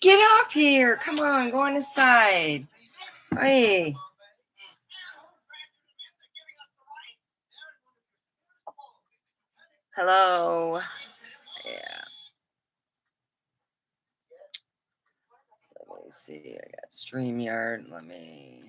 Get off here. Come on, go on the side. Hey. Hello. Yeah. Let me see. I got StreamYard. Let me.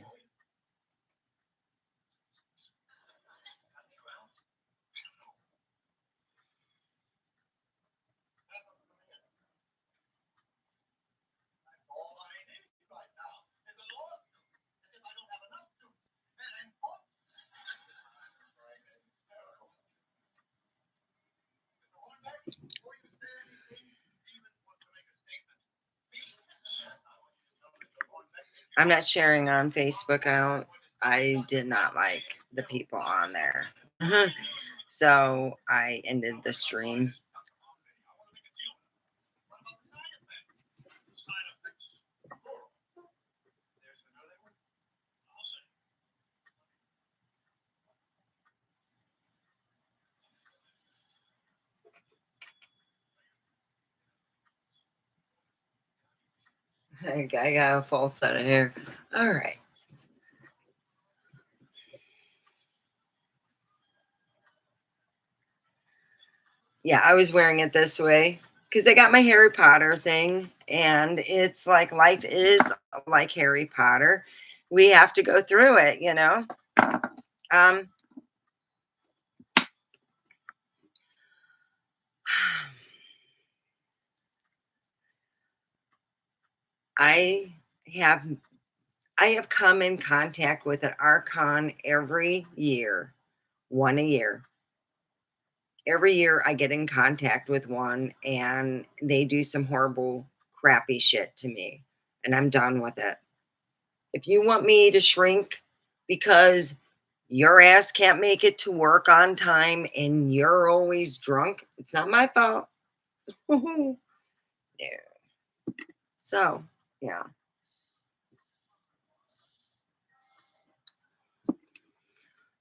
I'm not sharing on Facebook. I did not like the people on there. So I ended the stream. I got a full set of hair. All right. Yeah, I was wearing it this way because I got my Harry Potter thing, and it's like life is like Harry Potter. We have to go through it, you know. Um, I have I have come in contact with an archon every year, one a year. Every year I get in contact with one and they do some horrible, crappy shit to me, and I'm done with it. If you want me to shrink because your ass can't make it to work on time and you're always drunk, it's not my fault. Yeah. So, yeah.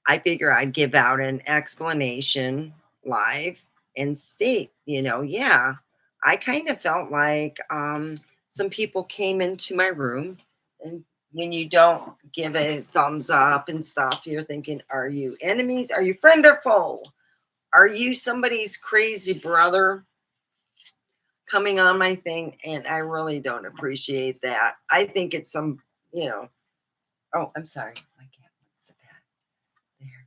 I figure I'd give out an explanation live and state, yeah, I kind of felt like some people came into my room, and when you don't give a thumbs up and stuff, you're thinking, are you enemies? Are you friend or foe? Are you somebody's crazy brother coming on my thing? And I really don't appreciate that. I think it's some, oh, I'm sorry. My cat wants the bat. There.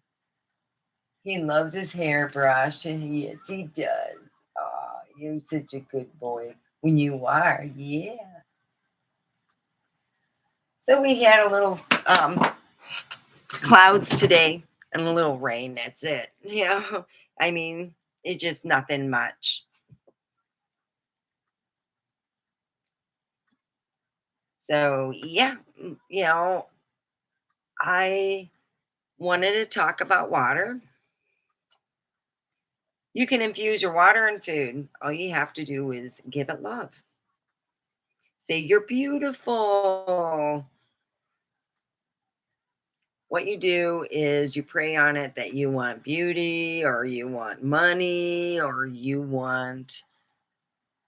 He loves his hairbrush, and yes, he does. Oh, you're such a good boy. When you are, yeah. So we had a little clouds today and a little rain. That's it. Yeah. I mean, it's just nothing much. So yeah, I wanted to talk about water. You can infuse your water in food. All you have to do is give it love. Say, you're beautiful. What you do is you pray on it that you want beauty, or you want money, or you want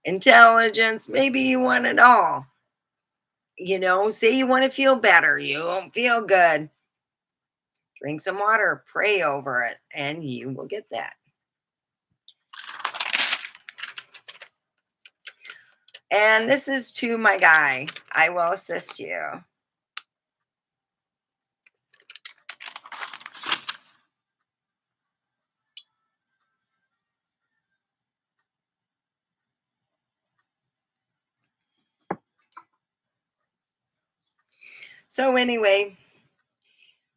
intelligence. Maybe you want it all. Say you want to feel better. You won't feel good. Drink some water, pray over it, and you will get that. And this is to my guy. I will assist you. So anyway,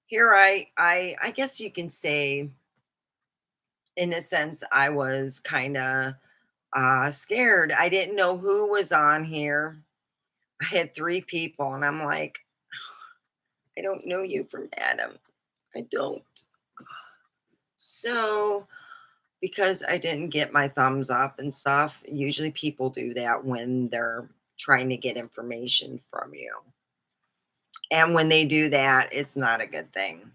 here I guess you can say, in a sense, I was kind of scared. I didn't know who was on here. I had three people, and I'm like, I don't know you from Adam. I don't. So, because I didn't get my thumbs up and stuff, usually people do that when they're trying to get information from you. And when they do that, it's not a good thing.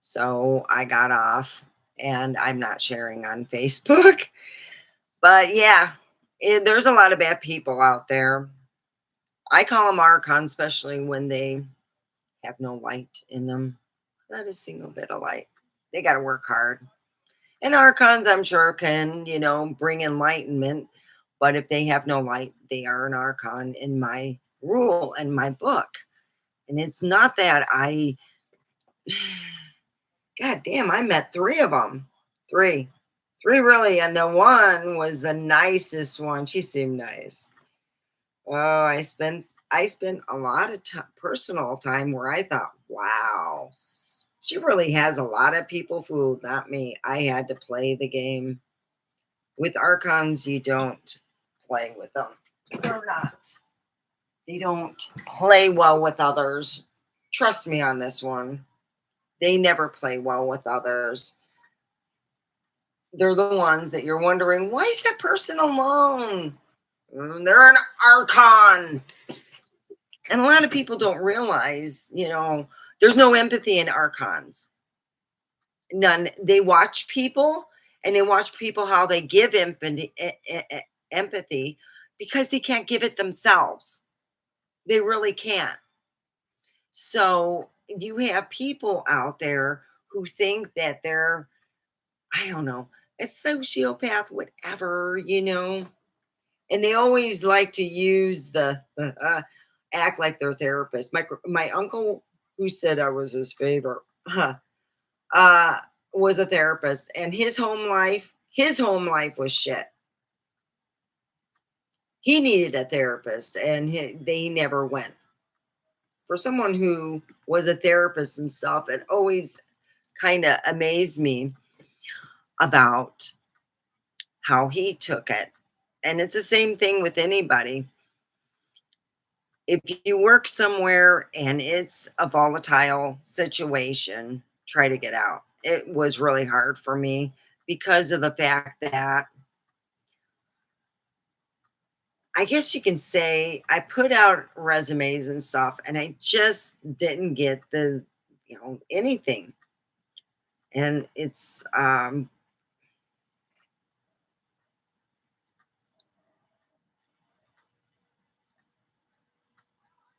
So I got off, and I'm not sharing on Facebook. But yeah, There's a lot of bad people out there. I call them archons, especially when they have no light in them. Not a single bit of light. They got to work hard. And archons, I'm sure, can, bring enlightenment. But if they have no light, they are an archon in my rule and my book. And it's not that God damn, I met three of them. Three. Three, really. And the one was the nicest one. She seemed nice. Oh, I spent a lot of personal time where I thought, wow, she really has a lot of people fooled, not me. I had to play the game. With archons, you don't play with them. They're not. They don't play well with others. Trust me on this one. They never play well with others. They're the ones that you're wondering, why is that person alone? They're an archon. And a lot of people don't realize, there's no empathy in archons. None. They watch people and they watch people how they give empathy because they can't give it themselves. They really can't. So you have people out there who think that they're, I don't know, a sociopath, whatever. And they always like to use the act like they're therapists. My uncle, who said I was his favorite, uh, was a therapist, and his home life was shit. He needed a therapist, and they never went. For someone who was a therapist and stuff, it always kind of amazed me about how he took it. And it's the same thing with anybody. If you work somewhere and it's a volatile situation, try to get out. It was really hard for me because of the fact that I guess you can say I put out resumes and stuff and I just didn't get anything. And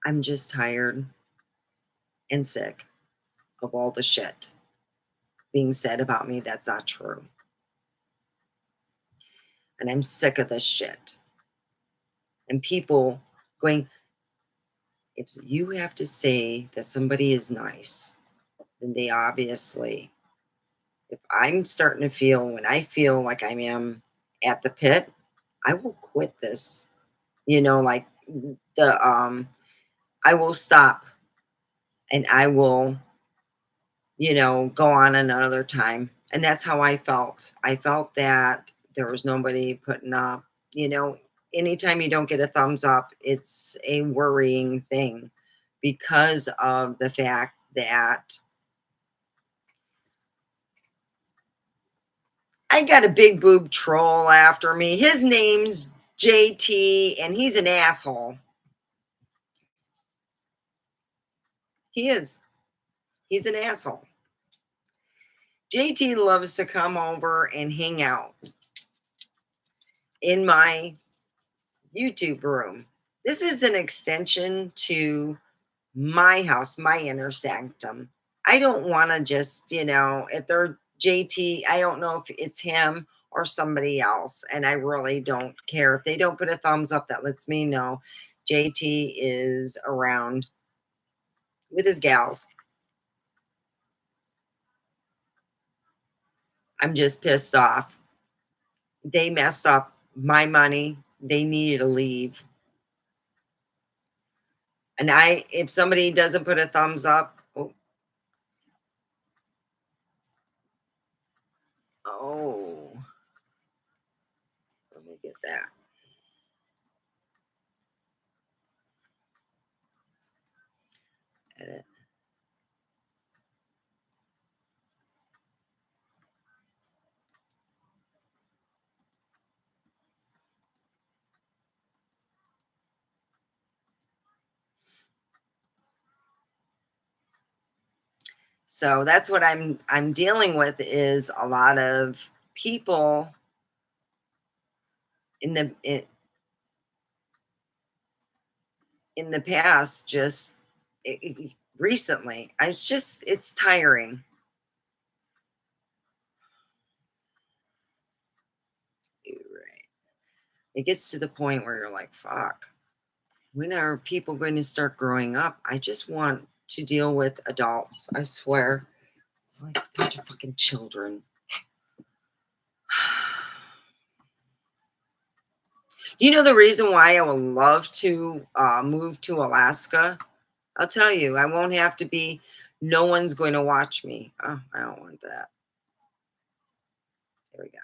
I'm just tired and sick of all the shit being said about me that's not true. And I'm sick of this shit. And people going, if you have to say that somebody is nice, then they obviously, if I'm starting to feel, when I feel like I am at the pit, I will quit this, like I will stop and I will, go on another time. And that's how I felt. I felt that there was nobody putting up, you know, anytime you don't get a thumbs up, it's a worrying thing because of the fact that I got a big boob troll after me. His name's JT and he's an asshole. He is. He's an asshole. JT loves to come over and hang out in my YouTube room. This is an extension to my house, my inner sanctum. I don't want to just, if they're JT, I don't know if it's him or somebody else. And I really don't care. If they don't put a thumbs up, that lets me know JT is around with his gals. I'm just pissed off. They messed up my money. They needed to leave. And if somebody doesn't put a thumbs up, oh, let me get that. Edit. So that's what I'm dealing with is a lot of people in the in the past, just recently, it's tiring. Right. It gets to the point where you're like, fuck, when are people going to start growing up? I just want to deal with adults. I swear. It's like a bunch of fucking children. You know the reason why I would love to move to Alaska? I'll tell you, I won't have to be, no one's going to watch me. Oh, I don't want that. There we go.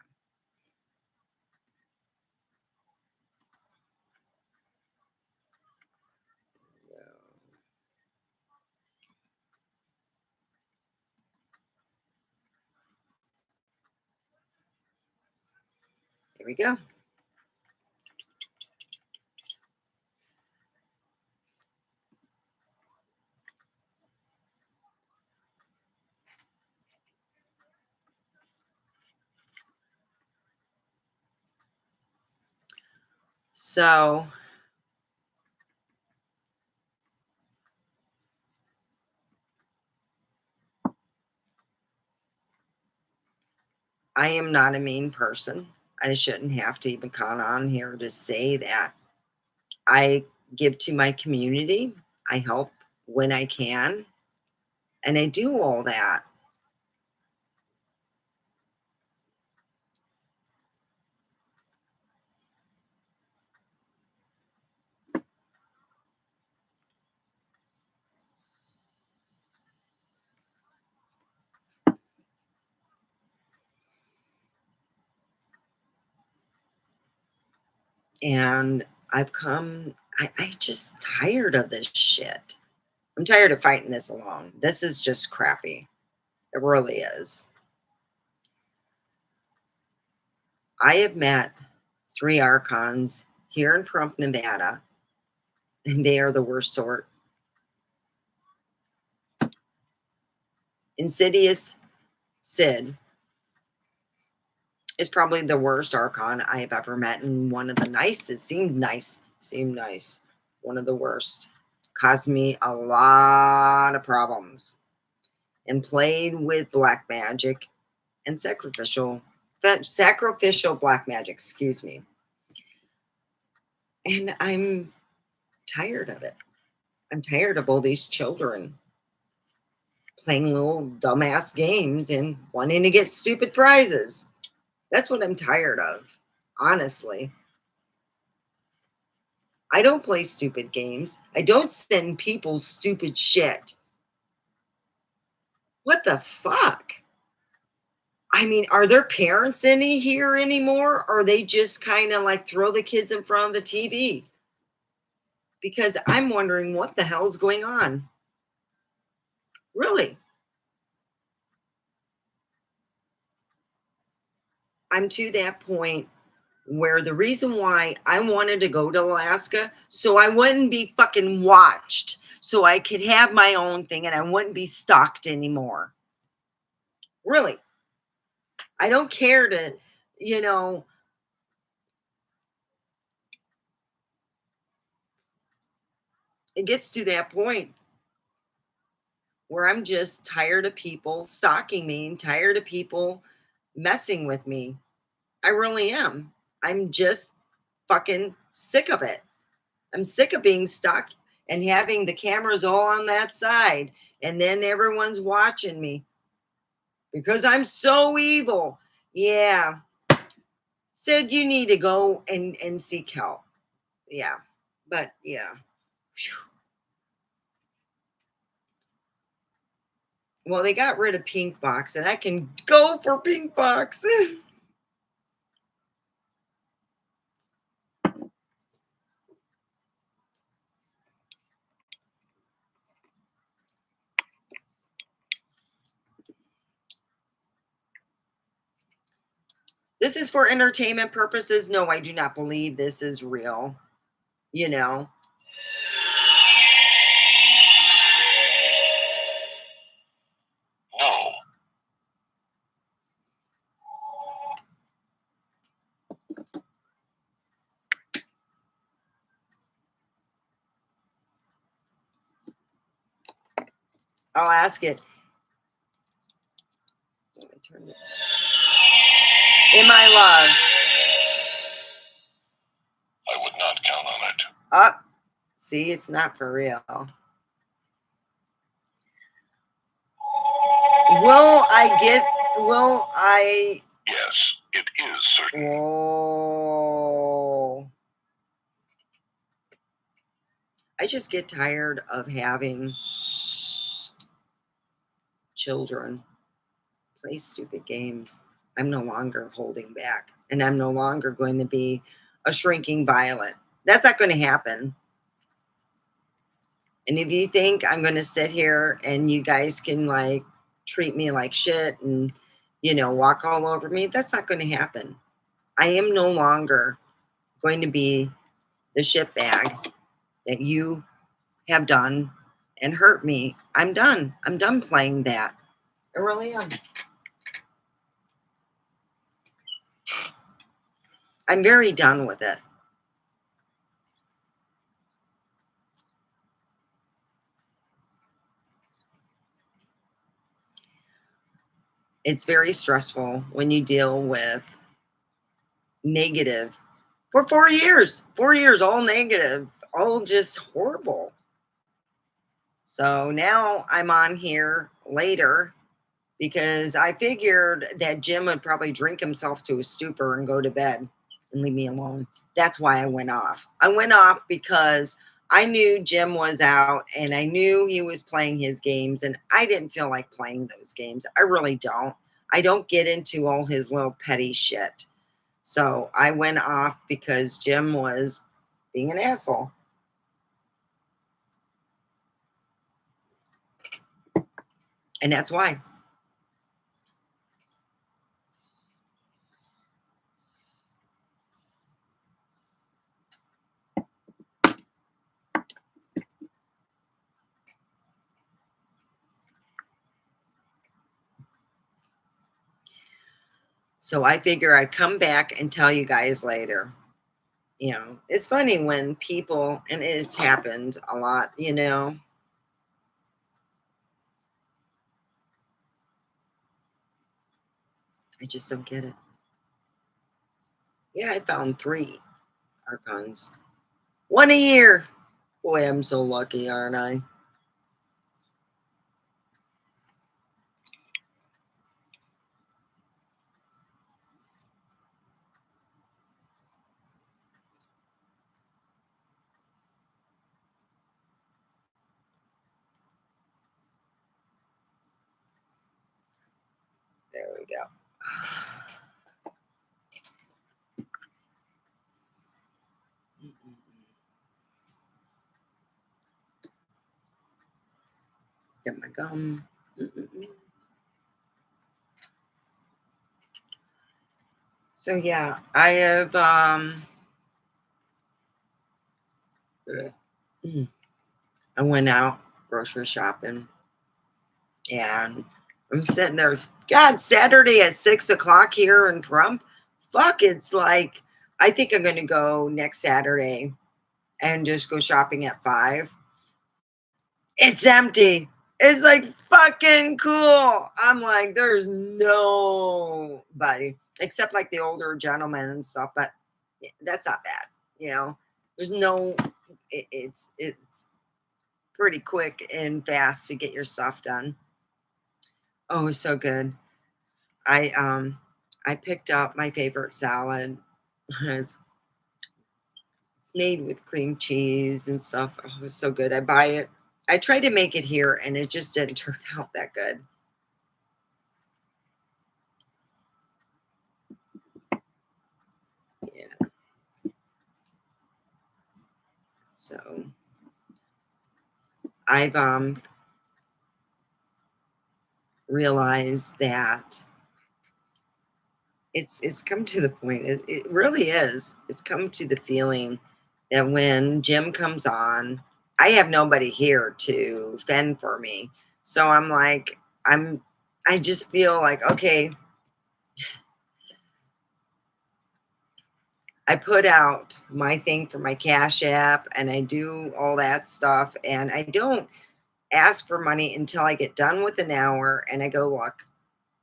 There we go. So I am not a mean person. I shouldn't have to even come on here to say that. I give to my community. I help when I can. And I do all that. And I just tired of this shit. I'm tired of fighting this alone. This is just crappy. It really is. I have met 3 archons here in Pahrump, Nevada, and they are the worst sort. Insidious Sid is probably the worst archon I have ever met, and one of the nicest. Seemed nice. One of the worst. Caused me a lot of problems and played with black magic and sacrificial black magic, excuse me. And I'm tired of it. I'm tired of all these children playing little dumbass games and wanting to get stupid prizes. That's what I'm tired of, honestly. I don't play stupid games. I don't send people stupid shit. What the fuck? I mean, are there parents any here anymore? Or are they just kind of like throw the kids in front of the TV? Because I'm wondering what the hell's going on. Really. I'm to that point where the reason why I wanted to go to Alaska, so I wouldn't be fucking watched, so I could have my own thing and I wouldn't be stalked anymore. Really. I don't care to, you know, it gets to that point where I'm just tired of people stalking me and tired of people messing with me. I really am. I'm just fucking sick of it. I'm sick of being stalked and having the cameras all on that side, and then everyone's watching me because I'm so evil. Yeah. Said you need to go and seek help. Yeah. But yeah. Phew. Well, they got rid of Pink Box, and I can go for Pink Box. This is for entertainment purposes. No, I do not believe this is real. You know, no. I'll ask it. Let me turn it. In my love. I would not count on it. Up. See, it's not for real. Will I? Yes, it is certain. Whoa. I just get tired of having children play stupid games. I'm no longer holding back, and I'm no longer going to be a shrinking violet. That's not going to happen. And if you think I'm going to sit here and you guys can like treat me like shit and, walk all over me, that's not going to happen. I am no longer going to be the shitbag that you have done and hurt me. I'm done. I'm done playing that. I really am. I'm very done with it. It's very stressful when you deal with negative for 4 years. 4 years, all negative, all just horrible. So now I'm on here later because I figured that Jim would probably drink himself to a stupor and go to bed and leave me alone. That's why I went off. I went off because I knew Jim was out and I knew he was playing his games, and I didn't feel like playing those games. I really don't. I don't get into all his little petty shit. So I went off because Jim was being an asshole. And that's why. So I figure I'd come back and tell you guys later. It's funny when people, and it's happened a lot, I just don't get it. Yeah, I found 3 archons. 1 a year. Boy, I'm so lucky, aren't I? There we go. Get my gum. So yeah, I have I went out grocery shopping, and I'm sitting there. God, Saturday at 6 o'clock here in Trump. Fuck, it's like I think I'm gonna go next Saturday and just go shopping at 5. It's empty. It's like fucking cool. I'm like, there's nobody except like the older gentlemen and stuff, but that's not bad. There's no. It's pretty quick and fast to get your stuff done. Oh, it's so good. I picked up my favorite salad. It's it's made with cream cheese and stuff. Oh, it's so good. I buy it. I tried to make it here and it just didn't turn out that good. Yeah. So I've realized that it's come to the point. It really is. It's come to the feeling that when Jim comes on, I have nobody here to fend for me. So I'm like, I just feel like, okay, I put out my thing for my Cash App and I do all that stuff, and I don't ask for money until I get done with an hour and I go, look,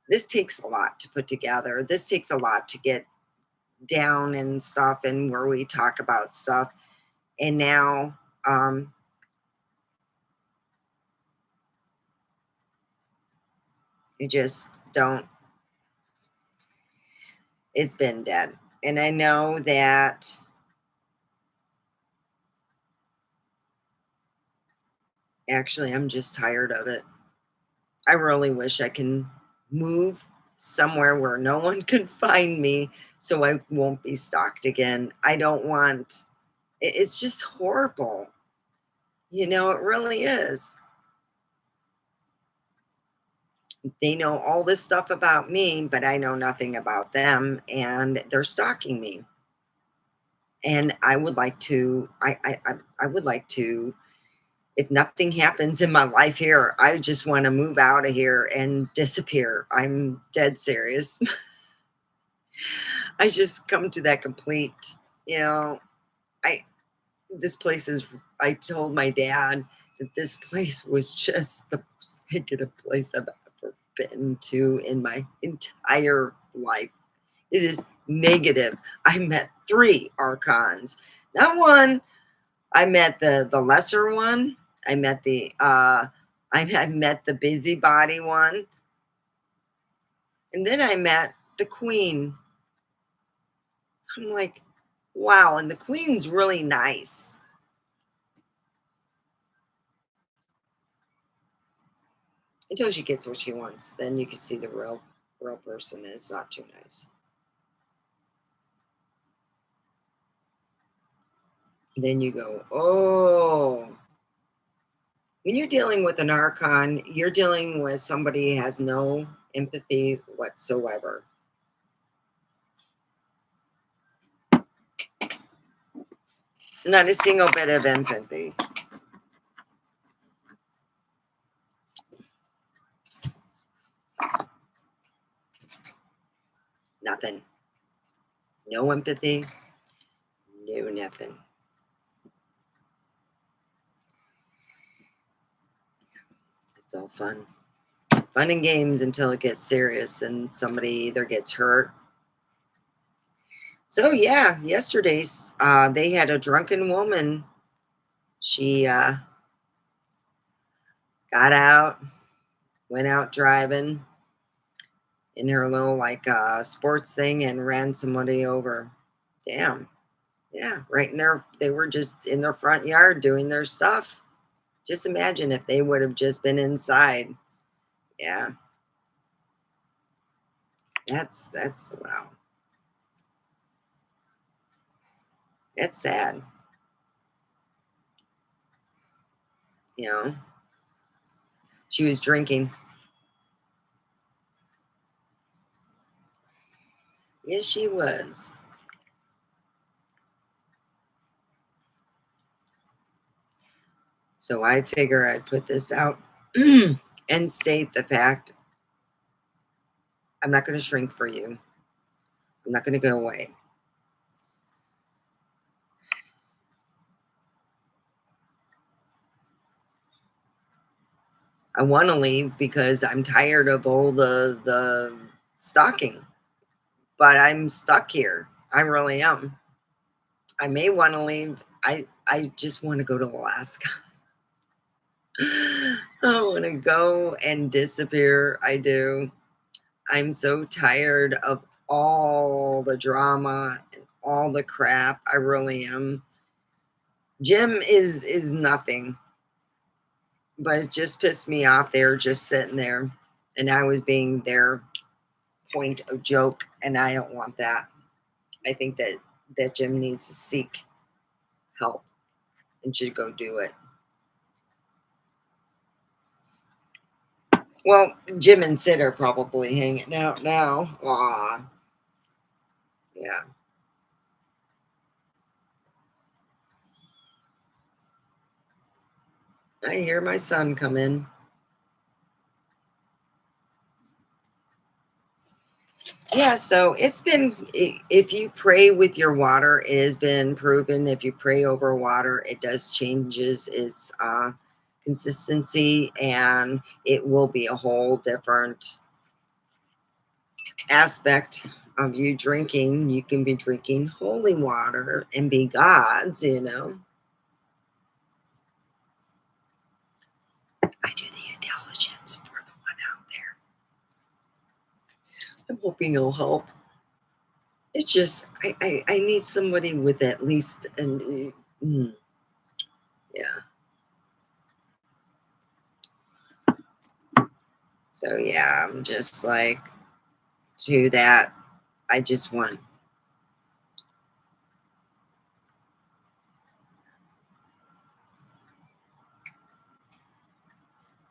this takes a lot to put together. This takes a lot to get down and stuff, and where we talk about stuff. And now, you just don't, it's been dead. And I know that actually I'm just tired of it. I really wish I can move somewhere where no one can find me so I won't be stalked again. I don't want it's just horrible. It really is. They know all this stuff about me, but I know nothing about them, and they're stalking me. And I would like to I would like to, if nothing happens in my life here, I just want to move out of here and disappear. I'm dead serious. I just come to that complete, you know, I this place is I told my dad that this place was just the most negative place I've ever been to in my entire life. It is negative. I met three archons, not one. I met the lesser one. I met I met the busybody one, and then I met the queen. I'm like, wow, and the queen's really nice until she gets what she wants. Then you can see the real person, and it's not too nice. And then you go, oh, when you're dealing with an archon, you're dealing with somebody who has no empathy whatsoever. Not a single bit of empathy. Nothing. No empathy. No nothing. It's all fun. Fun and games until it gets serious and somebody either gets hurt. So yeah, yesterday's they had a drunken woman. She got out, went out driving in her little like sports thing and ran somebody over. Damn. Yeah, right in there. They were just in their front yard doing their stuff. Just imagine if they would have just been inside. Yeah, that's wow. That's sad. You know, she was drinking. Yes, she was. So I figure I'd put this out and state the fact I'm not going to shrink for you. I'm not going to go away. I want to leave because I'm tired of all the stalking, but I'm stuck here. I really am. I may want to leave. I just want to go to Alaska. I want to go and disappear. I do. I'm so tired of all the drama and all the crap. I really am. Jim is nothing, but it just pissed me off. They were just sitting there, and I was being their point of joke, and I don't want that. I think that Jim needs to seek help and should go do it. Well, Jim and Sid are probably hanging out now. Aw, yeah. I hear my son come in. Yeah, so it's been, if you pray with your water, it has been proven if you pray over water, it does changes its consistency, and it will be a whole different aspect of you drinking. You can be drinking holy water and be God's, you know. I do the intelligence for the one out there. I'm hoping it'll help. It's just, I need somebody with at least an, yeah. So, yeah, I'm just like, to that, I just want.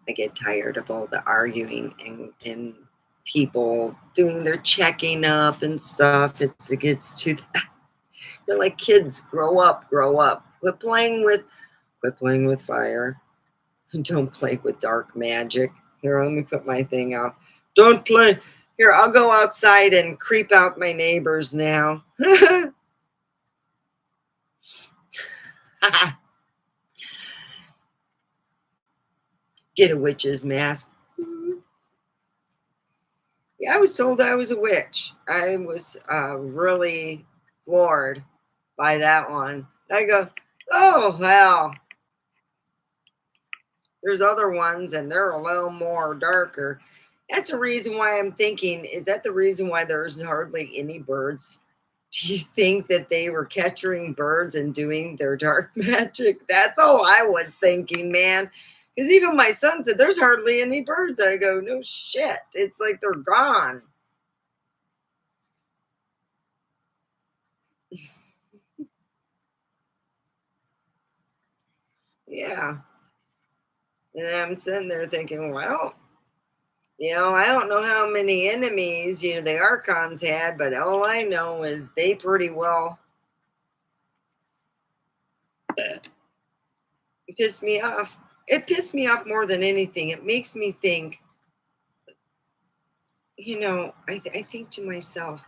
I get tired of all the arguing and people doing their checking up and stuff. It gets too, they're like kids, grow up, grow up. Quit playing with fire. Don't play with dark magic. Here, let me put my thing out. Don't play. Here, I'll go outside and creep out my neighbors now. Get a witch's mask. Yeah, I was told I was a witch. I was really floored by that one. I go, oh, well, there's other ones and they're a little more darker. That's the reason why I'm thinking, is that the reason why there's hardly any birds? Do you think that they were capturing birds and doing their dark magic? That's all I was thinking, man. Because even my son said, there's hardly any birds. I go, no shit. It's like they're gone. Yeah. And I'm sitting there thinking, well, I don't know how many enemies, the Archons had, but all I know is they pretty well pissed me off. It pissed me off more than anything. It makes me think, I think to myself,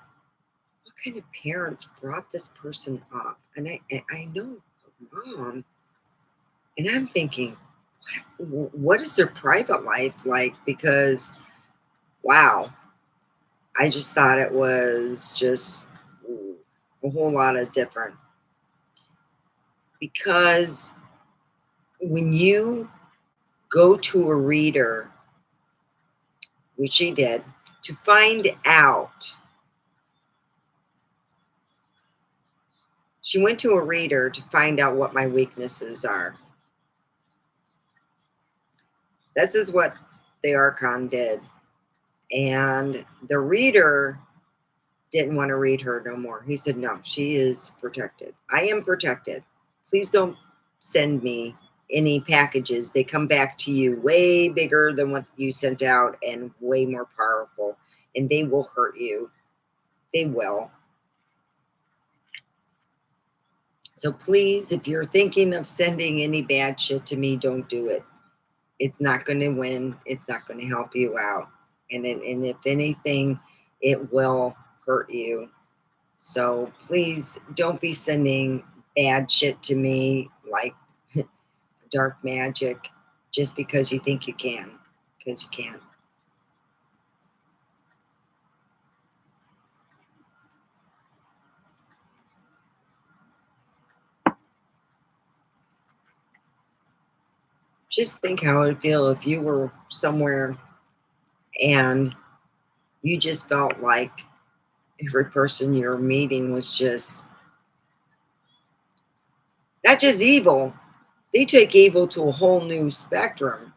what kind of parents brought this person up? And I know her mom, and I'm thinking, what is their private life like? Because, wow, I just thought it was just a whole lot of different. Because when you go to a reader, which she did, to find out, she went to a reader to find out what my weaknesses are. This is what the Archon did. And the reader didn't want to read her no more. He said, no, she is protected. I am protected. Please don't send me any packages. They come back to you way bigger than what you sent out and way more powerful. And they will hurt you. They will. So please, if you're thinking of sending any bad shit to me, don't do it. It's not going to win. It's not going to help you out. And if anything, it will hurt you. So please don't be sending bad shit to me like dark magic just because you think you can, because you can't. Just think how it would feel if you were somewhere and you just felt like every person you're meeting was just not just evil. They take evil to a whole new spectrum.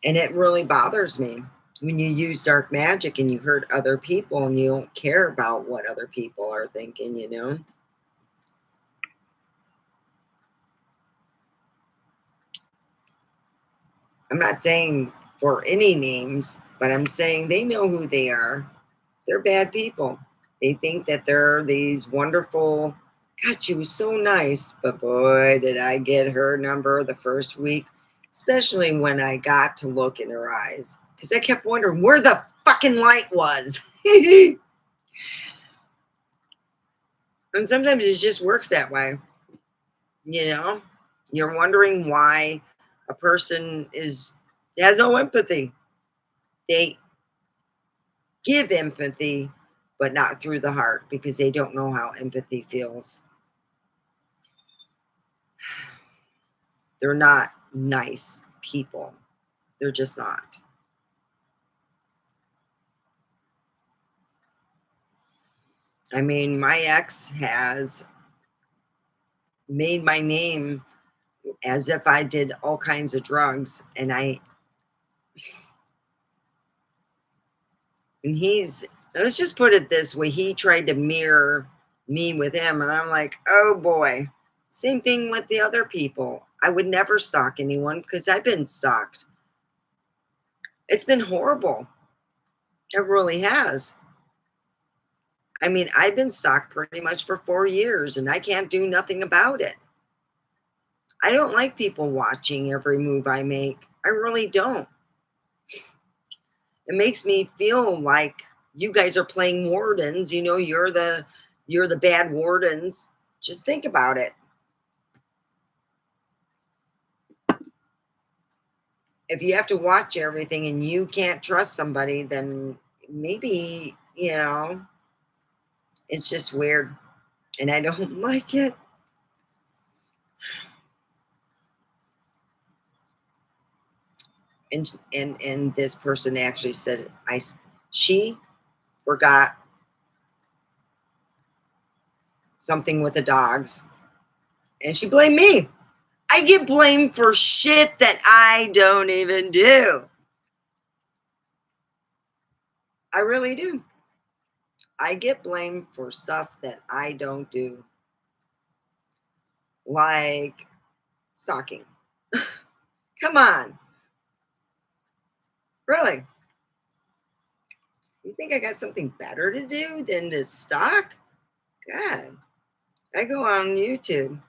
And it really bothers me when you use dark magic and you hurt other people and you don't care about what other people are thinking. I'm not saying for any names, but I'm saying they know who they are. They're bad people. They think that they're these wonderful, God, she was so nice, but boy, did I get her number the first week, especially when I got to look in her eyes. Because I kept wondering where the fucking light was. And sometimes it just works that way. You know? You're wondering why a person has no empathy. They give empathy, but not through the heart because they don't know how empathy feels. They're not nice people. They're just not. I mean, my ex has made my name as if I did all kinds of drugs, and he's, let's just put it this way, he tried to mirror me with him, and I'm like, oh boy. Same thing with the other people. I would never stalk anyone because I've been stalked. It's been horrible. It really has. I mean, I've been stalked pretty much for 4 years and I can't do nothing about it. I don't like people watching every move I make. I really don't. It makes me feel like you guys are playing wardens. You're the bad wardens. Just think about it. If you have to watch everything and you can't trust somebody, then maybe, it's just weird and I don't like it. And this person actually said she forgot something with the dogs and she blamed me. I get blamed for shit that I don't even do. I really do. I get blamed for stuff that I don't do, like stalking. Come on, really? You think I got something better to do than to stalk? God, I go on YouTube.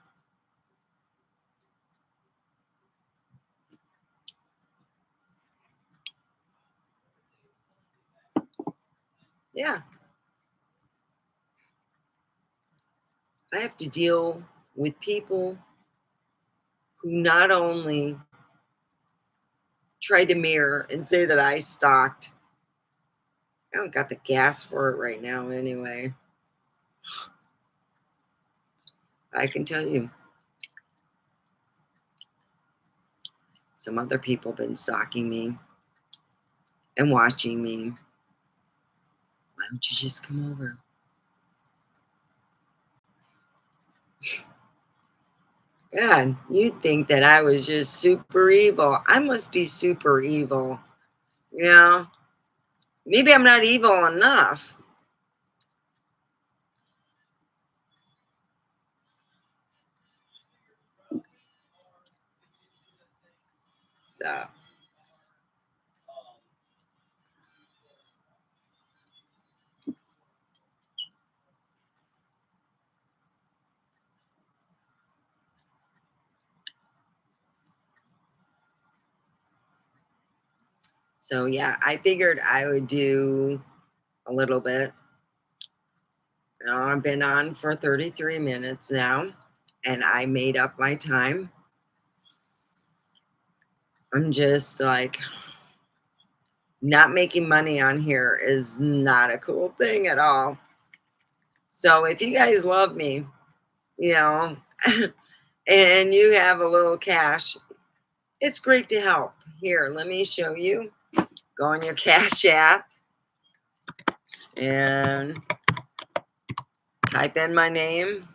Yeah, I have to deal with people who not only try to mirror and say that I stalked. I don't got the gas for it right now anyway. I can tell you some other people have been stalking me and watching me. Why don't you just come over? God, you'd think that I was just super evil. I must be super evil. You know, maybe I'm not evil enough. So, so yeah, I figured I would do a little bit. I've been on for 33 minutes now, and I made up my time. I'm just like, not making money on here is not a cool thing at all. So if you guys love me, you know, and you have a little cash, it's great to help. Here, let me show you. Go on your Cash App and type in my name.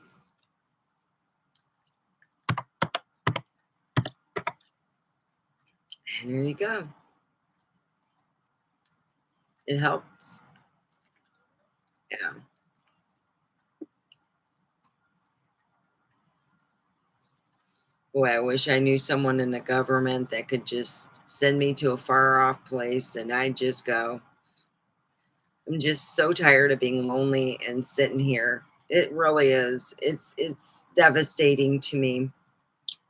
And there you go. It helps. Yeah. Boy, I wish I knew someone in the government that could just send me to a far off place and I'd just go. I'm just so tired of being lonely and sitting here. It really is. It's devastating to me.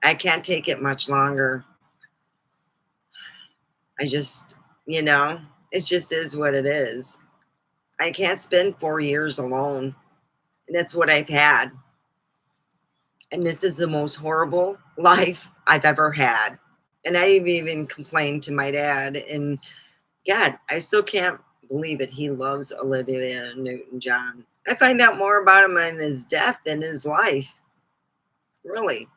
I can't take it much longer. I just, it just is what it is. I can't spend 4 years alone. And that's what I've had. And this is the most horrible life I've ever had. And I even complained to my dad, and God, I still can't believe it. He loves Olivia Newton John. I find out more about him in his death than his life. Really.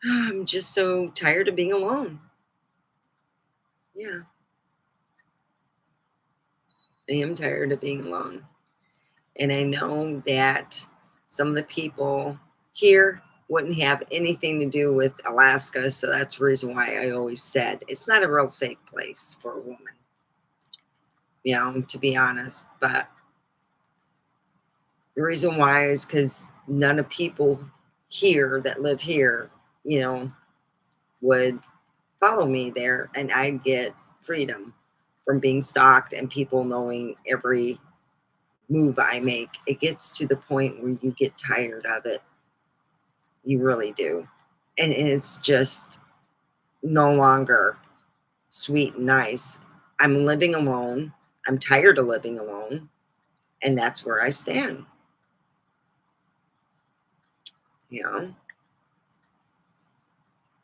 I'm just so tired of being alone. Yeah, I am tired of being alone. And I know that some of the people here wouldn't have anything to do with Alaska. So that's the reason why I always said it's not a real safe place for a woman, to be honest. But the reason why is because none of people here that live here, you know, would follow me there, and I'd get freedom from being stalked and people knowing every move I make. It gets to the point where you get tired of it. You really do. And it's just no longer sweet and nice. I'm living alone. I'm tired of living alone. And that's where I stand, you know,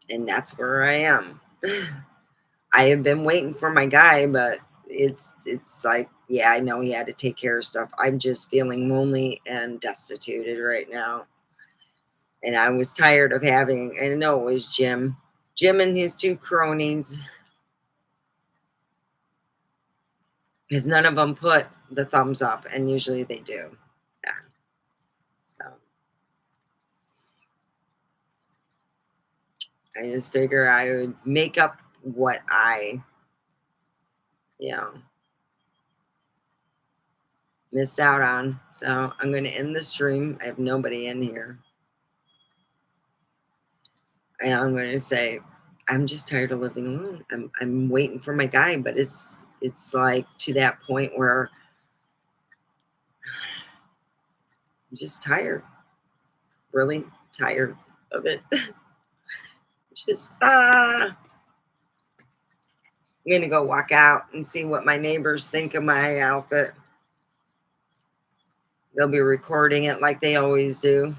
and that's where I am. I have been waiting for my guy, but it's like, yeah, I know he had to take care of stuff. I'm just feeling lonely and destituted right now. And I was tired of having, and I know it was Jim. Jim and his two cronies, because none of them put the thumbs up, and usually they do. Yeah. So I just figure I would make up what you know, missed out on. So I'm going to end the stream. I have nobody in here. And I'm going to say, I'm just tired of living alone. I'm waiting for my guy, but it's like to that point where I'm just tired, really tired of it. Just I'm gonna go walk out and see what my neighbors think of my outfit. They'll be recording it like they always do.